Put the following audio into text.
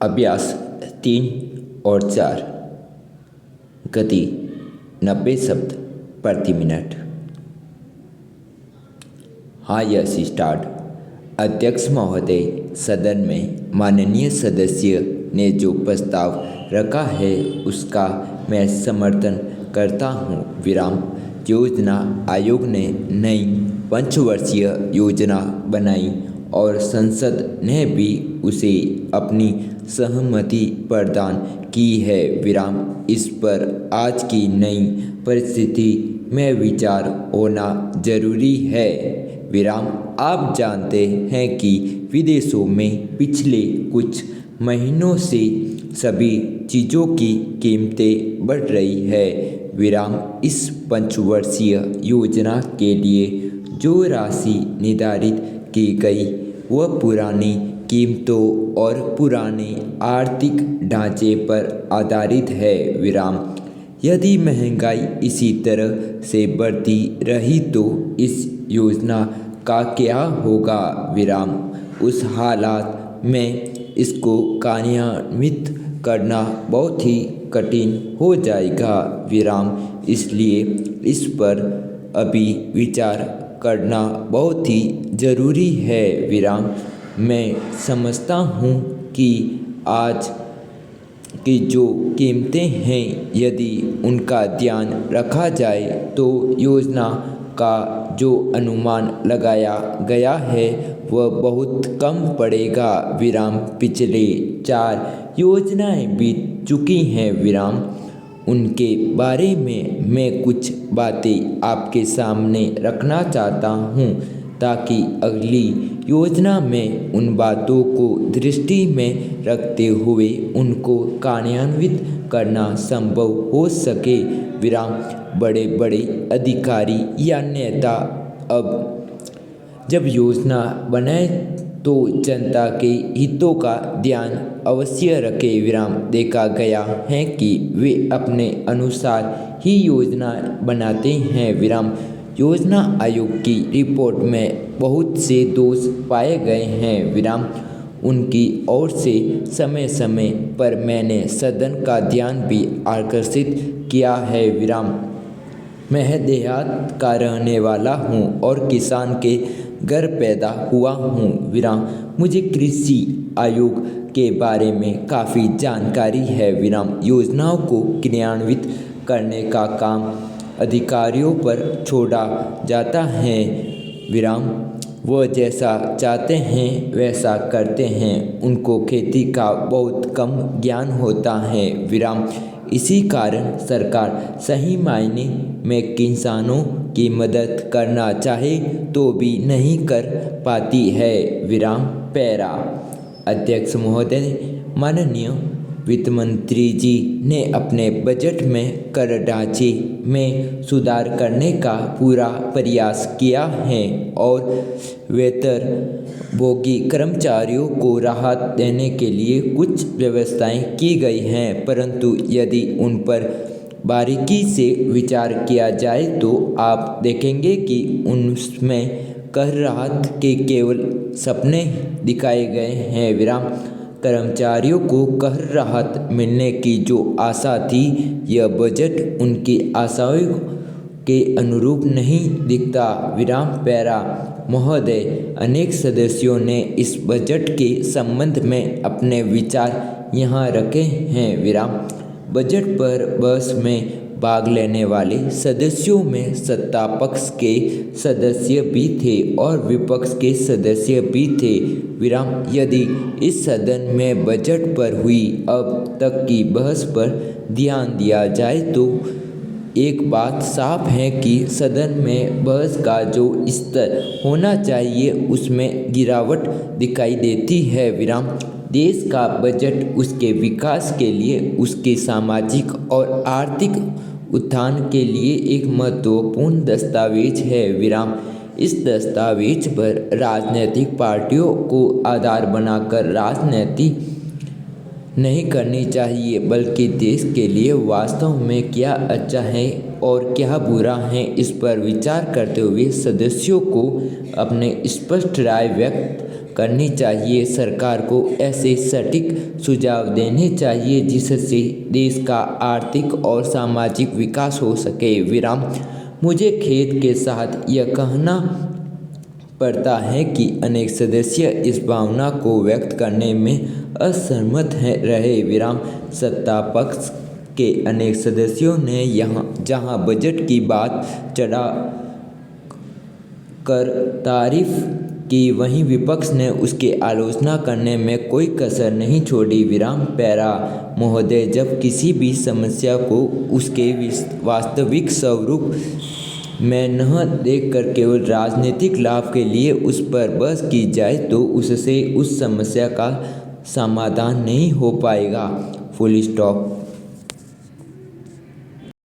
अभ्यास 3 और 4। गति 90 शब्द प्रति मिनट। हाँ, यस स्टार्ट। अध्यक्ष महोदय, सदन में माननीय सदस्य ने जो प्रस्ताव रखा है उसका मैं समर्थन करता हूँ। विराम। योजना आयोग ने नई पंचवर्षीय योजना बनाई और संसद ने भी उसे अपनी सहमति प्रदान की है। विराम। इस पर आज की नई परिस्थिति में विचार होना जरूरी है। विराम। आप जानते हैं कि विदेशों में पिछले कुछ महीनों से सभी चीज़ों की कीमतें बढ़ रही है। विराम। इस पंचवर्षीय योजना के लिए जो राशि निर्धारित की गई वह पुरानी कीमतों और पुराने आर्थिक ढांचे पर आधारित है। विराम। यदि महंगाई इसी तरह से बढ़ती रही तो इस योजना का क्या होगा। विराम। उस हालात में इसको कार्यान्वित करना बहुत ही कठिन हो जाएगा। विराम। इसलिए इस पर अभी विचार करना बहुत ही ज़रूरी है। विराम। मैं समझता हूँ कि आज की जो कीमतें हैं यदि उनका ध्यान रखा जाए तो योजना का जो अनुमान लगाया गया है वह बहुत कम पड़ेगा। विराम। पिछले 4 योजनाएं बीत चुकी हैं। विराम। उनके बारे में मैं कुछ बातें आपके सामने रखना चाहता हूँ ताकि अगली योजना में उन बातों को दृष्टि में रखते हुए उनको कार्यान्वित करना संभव हो सके। विराम। बड़े बड़े अधिकारी या नेता अब जब योजना बनाए तो जनता के हितों का ध्यान अवश्य रखें। विराम। देखा गया है कि वे अपने अनुसार ही योजना बनाते हैं। विराम। योजना आयोग की रिपोर्ट में बहुत से दोष पाए गए हैं। विराम। उनकी ओर से समय समय पर मैंने सदन का ध्यान भी आकर्षित किया है। विराम। मैं देहात का रहने वाला हूँ और किसान के घर पैदा हुआ हूँ। विराम। मुझे कृषि आयोग के बारे में काफ़ी जानकारी है। विराम। योजनाओं को क्रियान्वित करने का काम अधिकारियों पर छोड़ा जाता है। विराम। वह जैसा चाहते हैं वैसा करते हैं। उनको खेती का बहुत कम ज्ञान होता है। विराम। इसी कारण सरकार सही मायने में किसानों की मदद करना चाहे तो भी नहीं कर पाती है। विराम। पैरा। अध्यक्ष महोदय, माननीय वित्त मंत्री जी ने अपने बजट में कर ढांचे में सुधार करने का पूरा प्रयास किया है और वेतनभोगी कर्मचारियों को राहत देने के लिए कुछ व्यवस्थाएं की गई हैं, परंतु यदि उन पर बारीकी से विचार किया जाए तो आप देखेंगे कि उनमें कर राहत के केवल सपने दिखाए गए हैं। विराम। कर्मचारियों को कर राहत मिलने की जो आशा थी यह बजट उनकी आशाओं के अनुरूप नहीं दिखता। विराम। पैरा। महोदय, अनेक सदस्यों ने इस बजट के संबंध में अपने विचार यहाँ रखे हैं। विराम। बजट पर बहस में भाग लेने वाले सदस्यों में सत्ता पक्ष के सदस्य भी थे और विपक्ष के सदस्य भी थे। विराम। यदि इस सदन में बजट पर हुई अब तक की बहस पर ध्यान दिया जाए तो एक बात साफ है कि सदन में बहस का जो स्तर होना चाहिए उसमें गिरावट दिखाई देती है। विराम। देश का बजट उसके विकास के लिए, उसके सामाजिक और आर्थिक उत्थान के लिए एक महत्वपूर्ण दस्तावेज है। विराम। इस दस्तावेज पर राजनीतिक पार्टियों को आधार बनाकर राजनीति नहीं करनी चाहिए बल्कि देश के लिए वास्तव में क्या अच्छा है और क्या बुरा है इस पर विचार करते हुए सदस्यों को अपने स्पष्ट राय व्यक्त करनी चाहिए। सरकार को ऐसे सटीक सुझाव देने चाहिए जिससे देश का आर्थिक और सामाजिक विकास हो सके। विराम। मुझे खेद के साथ यह कहना पड़ता है कि अनेक सदस्य इस भावना को व्यक्त करने में असहमत रहे। विराम। सत्ता पक्ष के अनेक सदस्यों ने जहां बजट की बात चढ़ा कर तारीफ की, वहीं विपक्ष ने उसकी आलोचना करने में कोई कसर नहीं छोड़ी। विराम। पैरा। महोदय, जब किसी भी समस्या को उसके वास्तविक स्वरूप में न देखकर केवल राजनीतिक लाभ के लिए उस पर बहस की जाए तो उससे उस समस्या का समाधान नहीं हो पाएगा। Full stop.